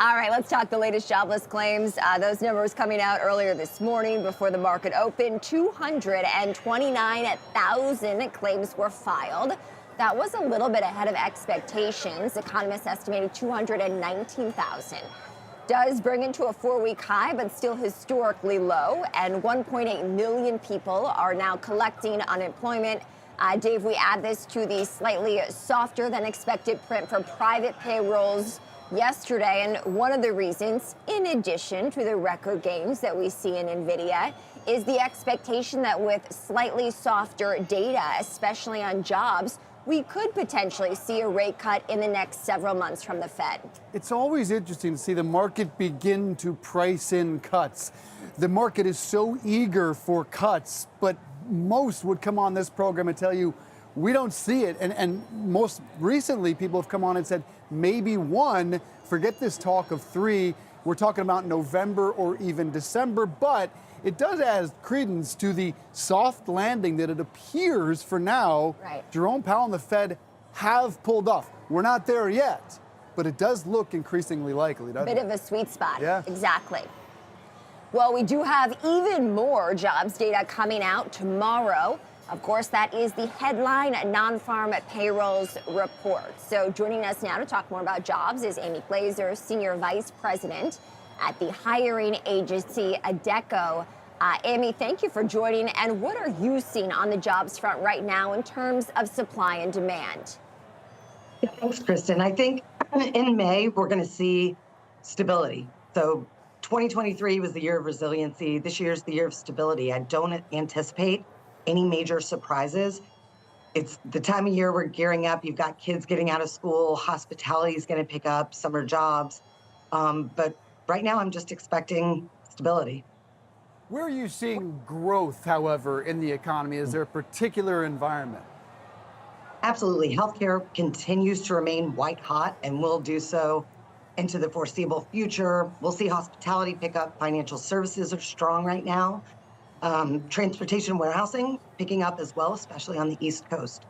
All right, let's talk the latest jobless claims. Those numbers coming out earlier this morning before the market opened. 229,000 claims were filed. That was a little bit ahead of expectations. Economists estimated 219,000. Does bring into a 4-week high, but still historically low. And 1.8 million people are now collecting unemployment. Dave, we add this to the slightly softer than expected print for private payrolls yesterday, and one of the reasons, in addition to the record gains that we see in NVIDIA, is the expectation that with slightly softer data, especially on jobs, we could potentially see a rate cut in the next several months from the Fed. It's always interesting to see the market begin to price in cuts. The market is so eager for cuts, but most would come on this program and tell you, we don't see it. And most recently, people have come on and said, maybe one, forget this talk of three. We're talking about November or even December, but it does add credence to the soft landing that it appears for now. Right. Jerome Powell and the Fed have pulled off. We're not there yet, but it does look increasingly likely, doesn't it? Bit of a sweet spot. Yeah. Exactly. Well, we do have even more jobs data coming out tomorrow. Of course, that is the headline non-farm payrolls report. So joining us now to talk more about jobs is Amy Glazer, Senior Vice President at the hiring agency Adecco. Amy, thank you for joining. And what are you seeing on the jobs front right now in terms of supply and demand? Yeah, thanks, Kristen. I think in May, we're going to see stability. So 2023 was the year of resiliency. This year's the year of stability. I don't anticipate any major surprises. It's the time of year we're gearing up. You've got kids getting out of school. Hospitality is going to pick up, summer jobs. But right now, I'm just expecting stability. Where are you seeing growth, however, in the economy? Is there a particular environment? Absolutely. Healthcare continues to remain white hot and will do so into the foreseeable future. We'll see hospitality pick up. Financial services are strong right now. Transportation and warehousing picking up as well, especially on the East Coast.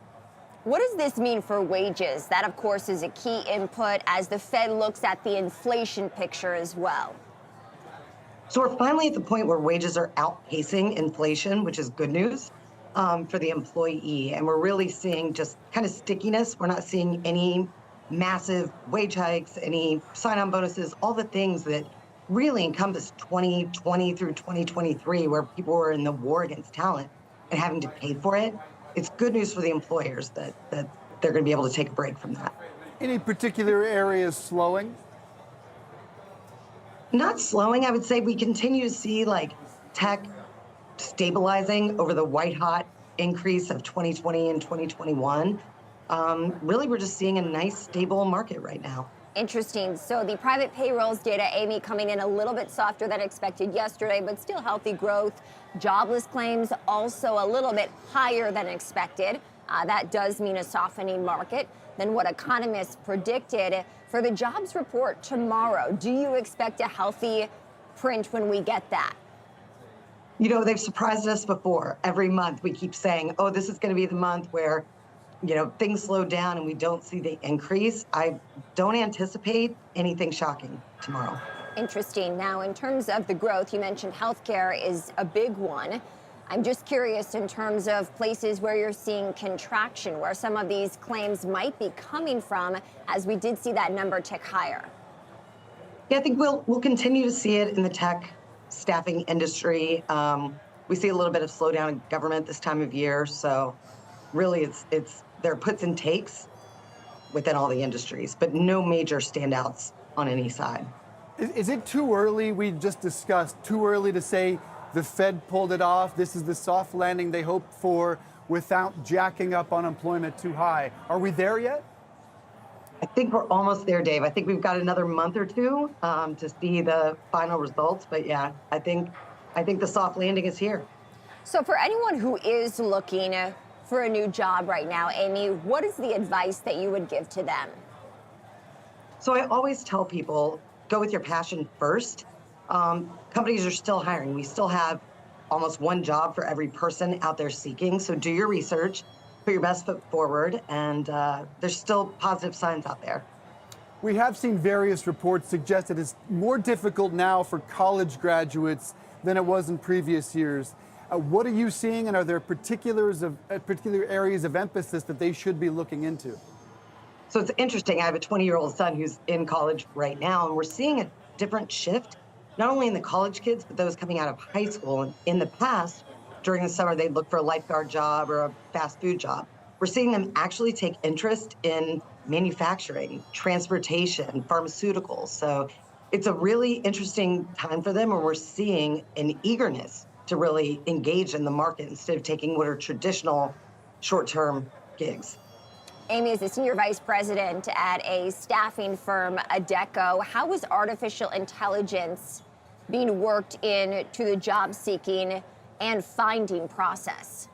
What does this mean for wages? That, of course, is a key input as the Fed looks at the inflation picture as well. So we're finally at the point where wages are outpacing inflation, which is good news for the employee. And we're really seeing just kind of stickiness. We're not seeing any massive wage hikes, any sign-on bonuses, all the things that really encompass 2020 through 2023, where people were in the war against talent and having to pay for it. It's good news for the employers that they're going to be able to take a break from that. Any particular areas slowing? Not slowing. I would say we continue to see like tech stabilizing over the white hot increase of 2020 and 2021. Really, we're just seeing a nice stable market right now. Interesting. So the private payrolls data, Amy, coming in a little bit softer than expected yesterday, but still healthy growth. Jobless claims also a little bit higher than expected. That does mean a softening market than what economists predicted. For the jobs report tomorrow, do you expect a healthy print when we get that? You know, they've surprised us before. Every month we keep saying, oh, this is going to be the month where things slow down and we don't see the increase. I don't anticipate anything shocking tomorrow. Interesting. Now, in terms of the growth, you mentioned healthcare is a big one. I'm just curious in terms of places where you're seeing contraction, where some of these claims might be coming from, as we did see that number tick higher. Yeah, I think we'll continue to see it in the tech staffing industry. We see a little bit of slowdown in government this time of year. So really, there are puts and takes within all the industries, but no major standouts on any side. Is it too early? We just discussed too early to say the Fed pulled it off. This is the soft landing they hoped for without jacking up unemployment too high. Are we there yet? I think we're almost there, Dave. I think we've got another month or two to see the final results. But yeah, I think the soft landing is here. So for anyone who is looking for a new job right now, Amy, what is the advice that you would give to them? So I always tell people, go with your passion first. Companies are still hiring. We still have almost one job for every person out there seeking. So do your research, put your best foot forward, and there's still positive signs out there. We have seen various reports suggest that it's more difficult now for college graduates than it was in previous years. What are you seeing, and are there particular areas of emphasis that they should be looking into? So it's interesting. I have a 20-year-old son who's in college right now, and we're seeing a different shift, not only in the college kids, but those coming out of high school. And in the past, during the summer, they'd look for a lifeguard job or a fast food job. We're seeing them actually take interest in manufacturing, transportation, pharmaceuticals. So it's a really interesting time for them, and we're seeing an eagerness to really engage in the market instead of taking what are traditional short-term gigs. Amy is a senior vice president at a staffing firm, Adecco. How is artificial intelligence being worked into the job seeking and finding process?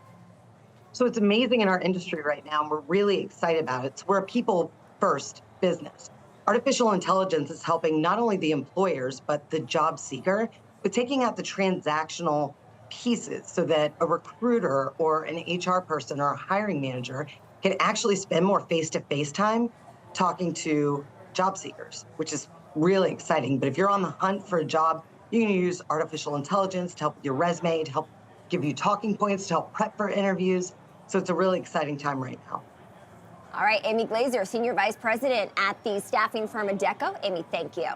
So it's amazing in our industry right now, and we're really excited about it. So we're a people-first business. Artificial intelligence is helping not only the employers, but the job seeker with taking out the transactional pieces so that a recruiter or an HR person or a hiring manager can actually spend more face-to-face time talking to job seekers, which is really exciting. But if you're on the hunt for a job, you can use artificial intelligence to help with your resume, to help give you talking points, to help prep for interviews. So it's a really exciting time right now. All right, Amy Glazer, senior vice president at the staffing firm Adecco. Amy, thank you.